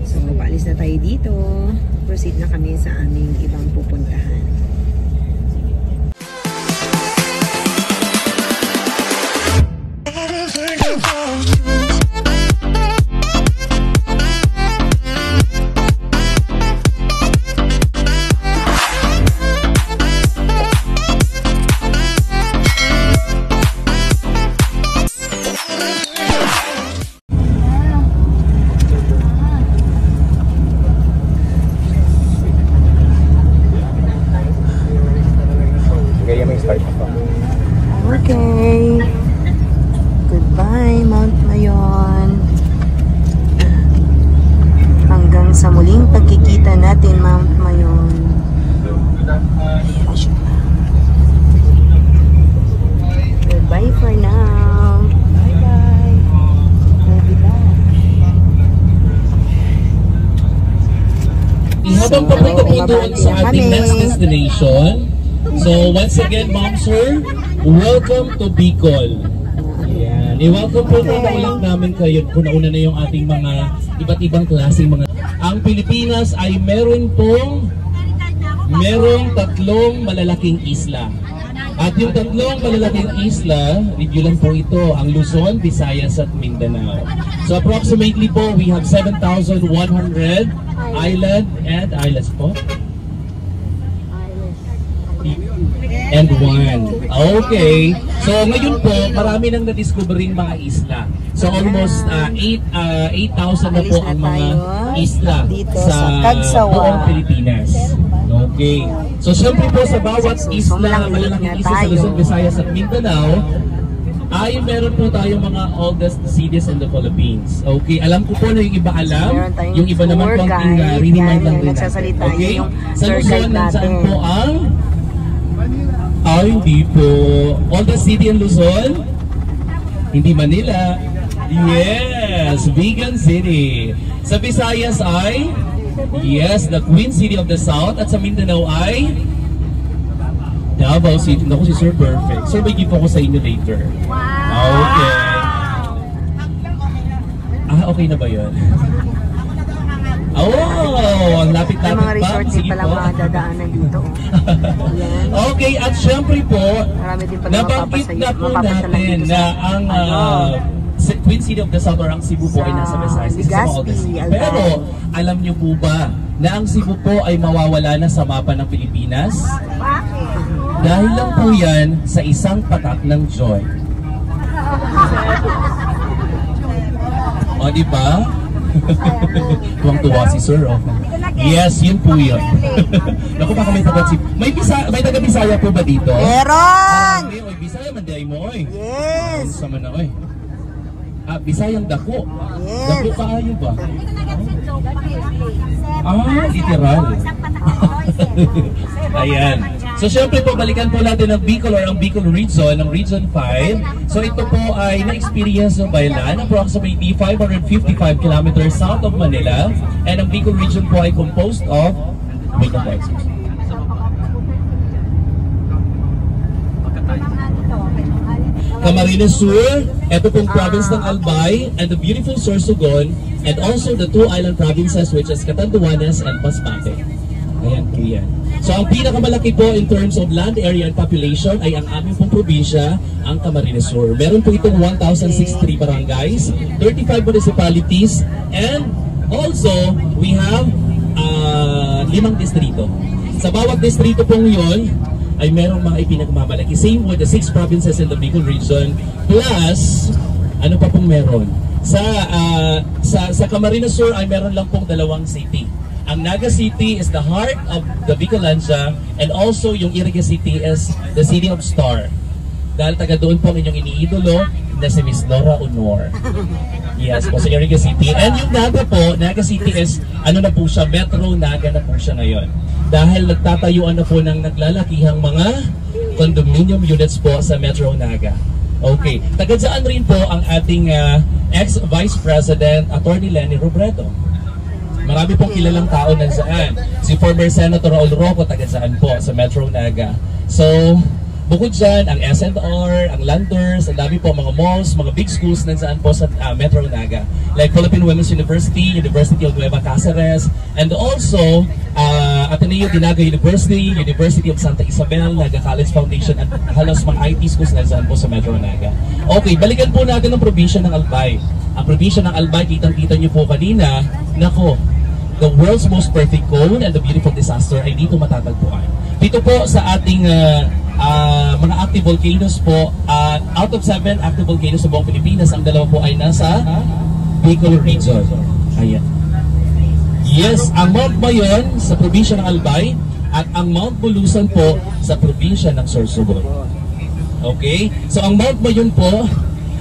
So, paalis na tayo dito. Proceed na kami sa aming ibang pupuntahan. Okay. Goodbye, Mount Mayon. Hanggang sa muling pagkikita natin, Mount Mayon. Goodbye for now. Bye-bye. We'll be back. Habang papunta po doon sa ating next destination. So once again, Ma'am Sir, welcome to Bicol. Ayan. I-welcome po na ulit namin kayo kung nauna na yung ating mga iba't ibang klaseng mga... Ang Pilipinas ay merong tatlong malalaking isla. At yung tatlong malalaking isla, review lang po ito, ang Luzon, Visayas at Mindanao. So approximately po, we have 7,100 island and islands po. And one. Okay. So ngayon po, marami nang na-discovering mga isla. So almost 8,000 na po ang mga isla sa buong Pilipinas. Okay. So syempre po sa bawat isla, malalaking isla sa Luzon, Visayas at Mindanao, ay meron po tayong mga oldest cities in the Philippines. Okay, alam ko po na yung iba alam, yung iba naman po ang remind lang rin natin. Okay, sa Luzon, saan po ang... hindi po. Oldest city in Luzon? Hindi Manila. Yes, Vigan City. Sa Visayas ay, yes, the Queen City of the South. At sa Mindanao ay Davao City. Naku, si Sir Perfect. Sir, may gift ako sa inyo later. Okay. Okay na ba yun? Ang lapit-lapit pa. Mga resort din pala mga dadaanan dito. Okay, at syempre po, nabanggit na po natin na ang Queen City of the South or ang Cebu po ay nasa Visayas. Pero, alam niyo po ba na ang Cebu po ay mawawala na sa mapa ng Pilipinas? Dahil lang po yan sa isang patak ng Joy. O, diba? Tuwang-tuwa si Sir. Yes, yun po yun. Naku, baka may taga-Bisaya po ba dito? Meron! Oy, Bisaya man day mo, oy. Yes! Sama na, oy. Bisayang dako. Yes. Dako kaayo ba? Literal. Ayan. So syempre po, balikan po natin ang Bicol or ang Bicol Region, ang Region 5. So ito po ay na-experience ng Bailan, approximately 555 kilometers south of Manila. And ang Bicol Region po ay composed of Camarines Sur, ito pong province ng Albay, and the beautiful Sorsogon, and also the two island provinces which is Catanduanes and Masbate. Ayan po yan. So ang pinakamalaki po in terms of land area and population ay ang aming pong probinsya, ang Camarines Sur. Meron po itong 1,063 barangays, 35 municipalities, and also we have 5 distrito. Sa bawat distrito pong yun, ay merong mga ipinagmamalaki. Same with the 6 provinces in the Bicol region. Plus, ano pa pong meron? Sa Camarines Sur ay meron lang pong 2 city. Ang Naga City is the heart of the Bicolandia, and also yung Iriga City is the City of Star. Dahil taga doon po ang inyong iniidolo na si Miss Nora Honor. Yes po, sa Iriga City. And yung Naga po, Naga City is, ano na po siya, Metro Naga na po siya ngayon. Dahil nagtatayuan na po ng naglalakihang mga condominium units po sa Metro Naga. Okay, taga-dyan rin po ang ating ex-Vice President, Attorney Lenny Robredo. Marami pong kilalang tao nandiyan. Si former Senator Raul Roco, taga-dyan po sa Metro Naga. So, Bukod dyan, ang S&R, ang Landers, ang dami po mga malls, mga big schools na saan po sa Metro Naga. Like Philippine Women's University, University of Nueva Cáceres, and also Ateneo de Naga University, University of Santa Isabel, Naga College Foundation, at halos mga IT schools na saan po sa Metro Naga. Okay, balikan po natin ang probinsya ng Albay. Ang probinsya ng Albay, kitang-kita niyo po kanina, nako, the world's most perfect cone and the beautiful disaster ay dito matatagpuan. Dito po sa ating mga active volcanoes po, out of 7 active volcanoes sa buong Pilipinas, ang dalawa po ay nasa Bicol region. Ayan. Yes, ang Mount Mayon sa probinsya ng Albay at ang Mount Bulusan po sa probinsya ng Sorsogon. Okay? So ang Mount Mayon po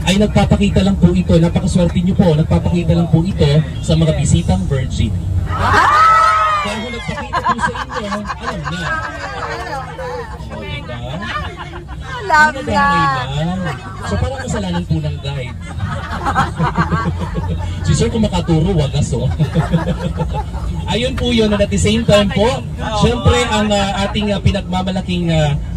ay nagpapakita lang po ito, napakaswerte nyo po, nagpapakita lang po ito sa mga bisitang virgin. Kaya kung nagpakita po sa inyo, alam na. Alam na. So parang kasalanan po ng guide. Si sir kung makaturo, wagas oh. Ayun po yun, and at the same time po, syempre ang ating pinagmamalaking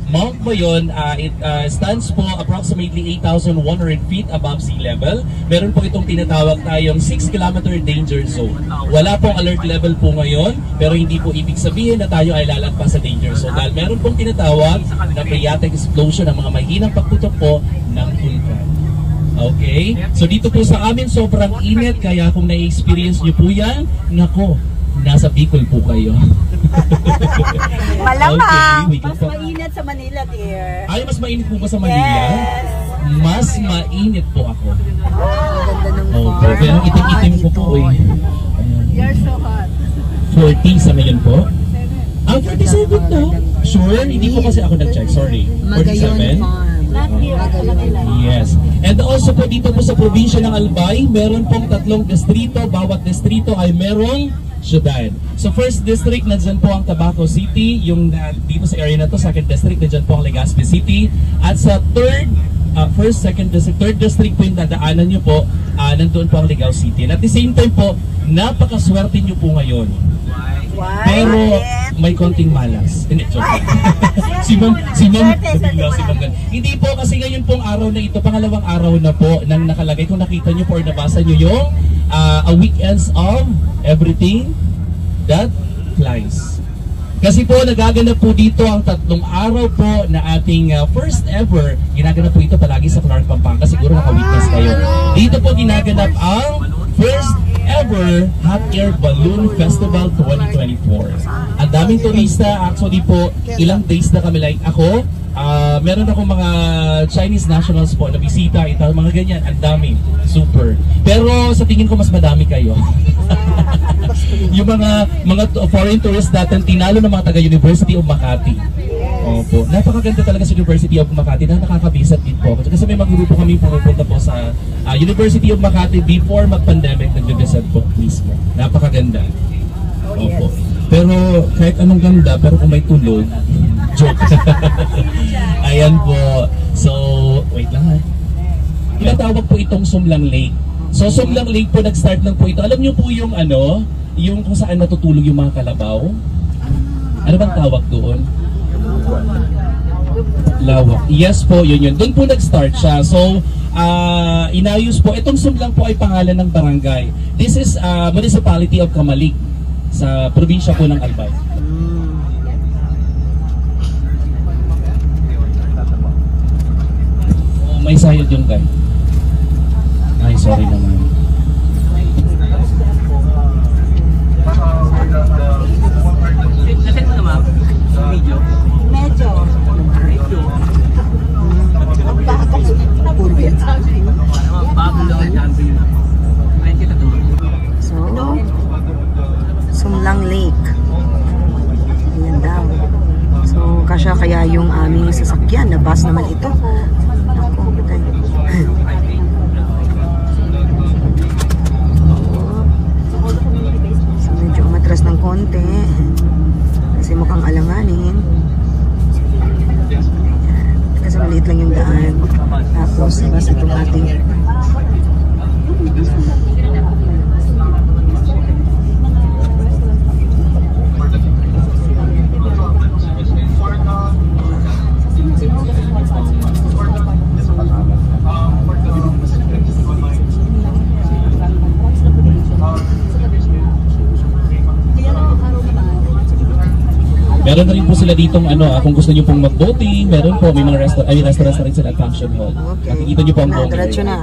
Mount Mayon, it stands po approximately 8,100 feet above sea level. Meron po itong tinatawag tayong 6-kilometer danger zone. Wala pong alert level po ngayon, pero hindi po ibig sabihin na tayo ay lalagpas sa danger zone. Dahil meron pong tinatawag na phreatic explosion ng mga mahinang pagputok po ng vulkan. Okay? So dito po sa amin sobrang init, kaya kung na-experience nyo po yan, nako, nasa Bicol po kayo. Malamang. Okay, Mas mainit sa Manila, dear. Ay, mas mainit po ba sa Manila? Yes. Mas mainit po ako. Ganda ng Okay, pero itim-itim ko po eh. You're so hot. 40 sa ngayon po. 47 to? Sure? Hindi po kasi ako nag-check, sorry. Magayon 47? Farm. Not here. Yes. And also po dito po sa probinsya ng Albay, meron pong 3 distrito. Bawat distrito ay merong syudad. So first district, nandyan po ang Tabaco City. Yung dito sa area na to, second district, nandyan po ang Legazpi City. At sa first, second district, third district po yung dadaanan nyo po, nandun po ang Ligao City. And at the same time po, napakaswerte nyo po ngayon. Pero may konting malas. Hindi, joke. si Ma'am, hindi po kasi ngayon pong araw na ito, pangalawang araw na po nang nakalagay. Kung nakita nyo po or nabasa nyo yung a weekends of everything that flies. Kasi po nagaganap po dito ang 3 araw po na ating first ever. Ginaganap po ito palagi sa Clark, Pampanga. Siguro naka-witness kayo. Dito po ginaganap ang first ever Hot Air Balloon Festival 2024. Ang daming turista, actually po, ilang days na kami, like ako, meron ako mga Chinese nationals po na bisita, ito, mga ganyan, ang dami, super. Pero sa tingin ko mas madami kayo. Yung mga foreign tourists natin, tinalo ng mga taga University of Makati. Opo, napakaganda talaga sa University of Makati na nakakabisit din po. Kasi may mag-grupo kami pumunta po sa University of Makati before mag-pandemic, nag-visit po mismo. Napakaganda. Opo. Pero kahit anong ganda, pero kung may tulog, joke. Ayan po. So, wait lang ha. Tinatawag po itong Sumlang Lake. So, Sumlang Lake po, nag-start lang po ito. Alam niyo po yung ano, yung kung saan natutulog yung mga kalabaw? Ano bang tawag doon? Lawak. Yes po, yun. Doon po nag-start siya. So, inayos po. Itong Sumlang po ay pangalan ng barangay. This is municipality of Camalik sa probinsya po ng Albay. Oh, may sayad yung guy. Ay, sorry naman. Medyo. So, Sumlang Lake. Ayan daw. So, kasya kaya yung aming sasakyan na bus naman ito. Ako, so, medyo umatras ng konti. Kasi mukhang alanganin. Kasi maliit lang yung daan. Tapos, bus itong ating Meron na rin po sila ditong kung gusto niyo pong mag-boating, meron po, may mga restaurants na rin sila at function hall. Okay. Makikita niyo po ang boating. Diretso na.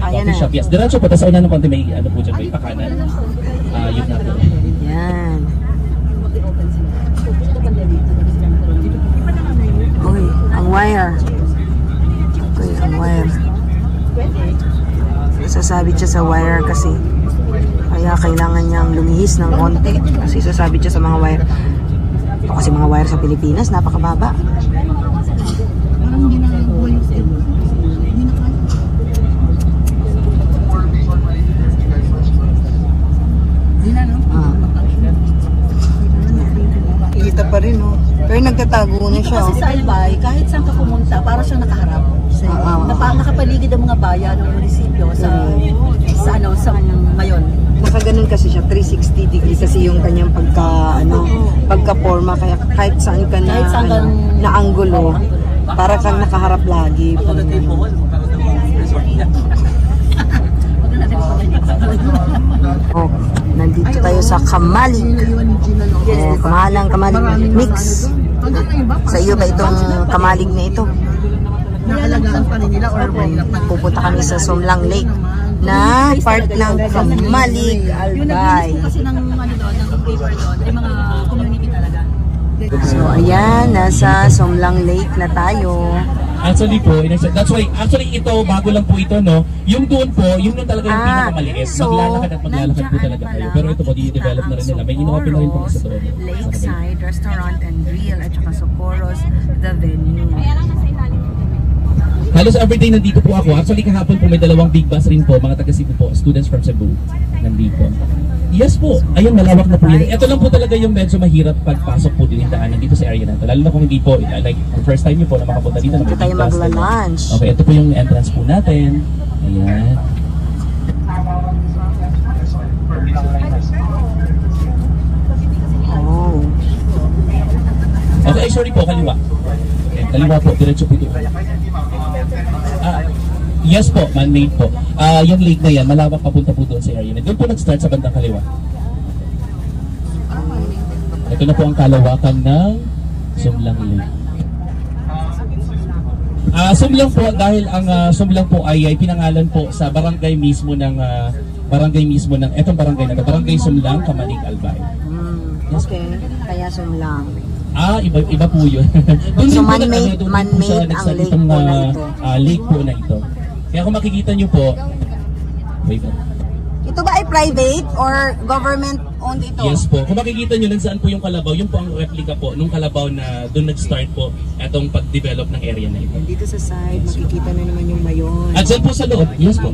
Ayan Coffee na. shop, yes. Diretso po, tapos una ng konti may po dyan, may pakanan. Yun na po. Yan. Uy, ang wire. Okay, ang wire. Sasabit siya sa wire kasi. Kaya kailangan niyang lumihis ng konti. Kasi sasabit siya sa mga wire. Ito kasi mga wire sa Pilipinas, napakababa. Kita pa rin, oh. Pero nagtatago na siya, Kasi oh. sa Albay, kahit saan ka pumunta, para siyang nakaharap. Nakapaligid ang mga bayan ng munisipyo sa Mayon. Nakaganon kasi siya, 360 degree kasi yung kanyang pagka-forma. Kaya kahit saan ka na, Kahit saan ka na anggulo, para kang nakaharap lagi. Oh, nandito tayo sa Kamalig. Oh, Kamalig mix. Sa iyo ba itong Kamalig na ito? Nakalagaan pa rin nila or Pupunta kami sa Sumlang Lake na part ng Kamalig, yung Albay. naglinis kasi ng doon, ng paper doon, ay mga community talaga. So ayan, nasa Sumlang Lake na tayo. Actually po, that's why, actually ito, bago lang po ito, no? Yung doon po, yung doon talaga yung pinakamaliit. so, Maglalakad at maglalakad po talaga kayo. Pero ito po, di-develop na rin nila. May ino-open na rin po isa doon. Lakeside Restaurant and Grill at saka Socorros, the venue. Halos everyday nandito po ako. Actually kahapon po may dalawang big bus rin po, mga taga Cebu po, students from Cebu, nandito. Yes po, ayun, malawak na po yun. Ito lang po talaga yung medyo mahirap pagpasok po din yung daanan dito sa area na ito. Lalo na kung hindi po, like first time nyo po na makapunta dito na may Dito tayo big bus. magla-lunch. Okay, ito po yung entrance po natin. Ayan. Oh. Okay, sorry po, kaliwa. Okay, kaliwa po, diretso po ito. Yes po, man-made po. Yung lake na yan, malawak papunta po doon sa area na. Doon po nag-start sa bandang kaliwa. Ito na po ang kalawakan ng Sumlang Lake. Sumlang po dahil ang Sumlang po ay pinangalan po sa barangay mismo ng etong barangay na ito, Barangay Sumlang, Kamalig, Albay. Okay, kaya Sumlang. Iba po yun. Doon So, din po man-made doon din po siya ang nagsa- lake itong, po na ito. lake po na ito. Kaya kung makikita nyo po, wait. Ito ba ay private or government owned ito? Yes po. Kung makikita nyo saan po yung Kalabaw, yun po ang replica po nung Kalabaw na doon nag-start po itong pag-develop ng area na ito. Dito sa side, makikita na naman yung Mayon. At dyan po sa loob, yes po.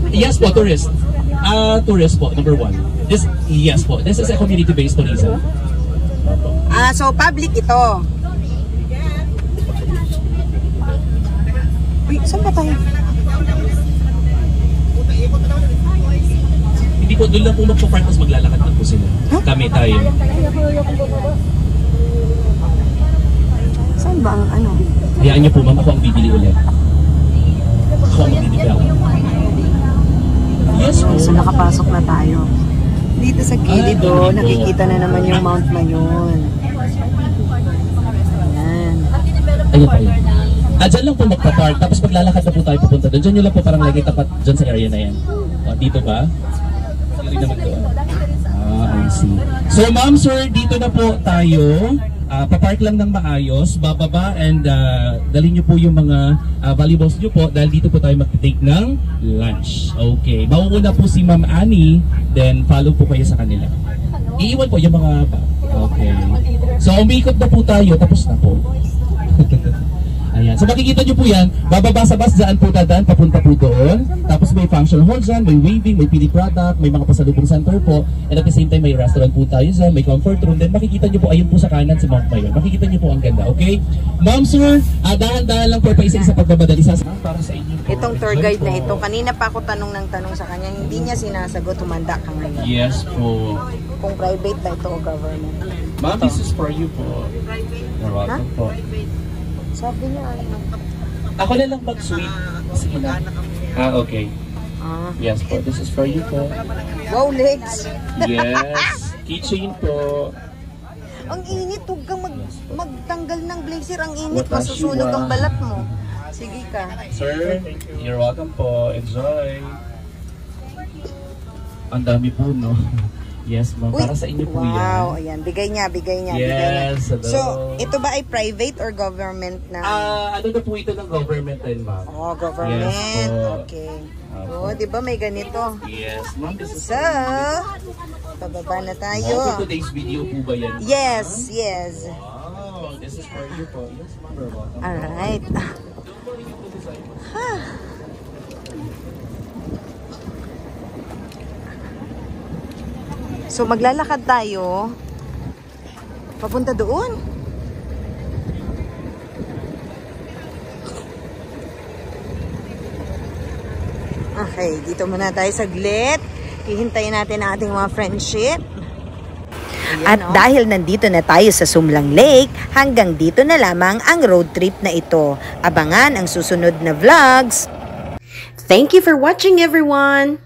Yes po, tourist. Tourist po, number one. Yes po, this is a community-based tourism. So public ito. Uy, saan ba tayo? Hindi po, doon lang po magpo-park, tapos maglalakad na po sila. Kami tayo. Saan ba ang ano? Hayaan niyo po, ma'am, ako ang bibili ulit. Ako ang bibili ako. Yes po. So nakapasok na tayo. Dito sa gilid nakikita na naman yung Mount Mayon. Ayan. Ayun tayo. Dyan lang po magpa-park, tapos maglalakad na po tayo pupunta doon. Dyan nyo lang po parang lagi tapat dyan sa area na yan. Dito ba? Hindi naman doon. I see. So ma'am, sir, dito na po tayo. Papark lang ng maayos, bababa and dalhin nyo po yung mga valuables nyo po dahil dito po tayo mag-take ng lunch. Okay. Mauuna po si Ma'am Annie, then follow po kayo sa kanila. Iiwan po yung mga... Okay. So umikot na po tayo, tapos na po. Ayan. So makikita nyo po yan, bababa sa bus, daan po dadaan, papunta po doon. Tapos may function hall dyan, may waving, may PD product, may mga pasalubong center po. And at the same time, may restaurant po tayo dyan, may comfort room. Then makikita nyo po, ayun po sa kanan si Mount Mayon. Makikita nyo po ang ganda, okay? Ma'am, sir, dahan-dahan lang po pa isa-isa pagbamadali sa para sa inyo po. Itong tour guide na ito, kanina pa ako tanong ng tanong sa kanya, hindi niya sinasagot, humanda ka ngayon. Yes po. Kung private na ito o government. Ma'am, this is for you po. You're welcome po. Sabi niya, ano? Ako na lang mag-sweet. Sige na. Okay. Yes po, this is for you po. Wow, legs! Yes. Keychain po. Ang init, huwag kang magtanggal ng blazer. Ang init, Watashi masusunog wa. ang balat mo. Sige ka. Sir, you're welcome po. Enjoy. Ang dami po, no? Yes, ma'am. Para sa inyo po yan. Wow, ayan. Bigay niya. Yes, hello. So, ito ba ay private or government na? Ano na po ito ng government din, ma'am? Oh, government. Yes po. Okay. Opo. Oh, di ba may ganito? Yes, ma'am. This is So, pababa na tayo. for today's video po ba yan? Yes. Wow, this is for you po. Yes, ma'am. You're welcome. Alright. So, maglalakad tayo papunta doon. Okay, dito muna tayo saglit. Hihintayin natin ang ating mga friendship. At dahil nandito na tayo sa Sumlang Lake, hanggang dito na lamang ang road trip na ito. Abangan ang susunod na vlogs. Thank you for watching, everyone!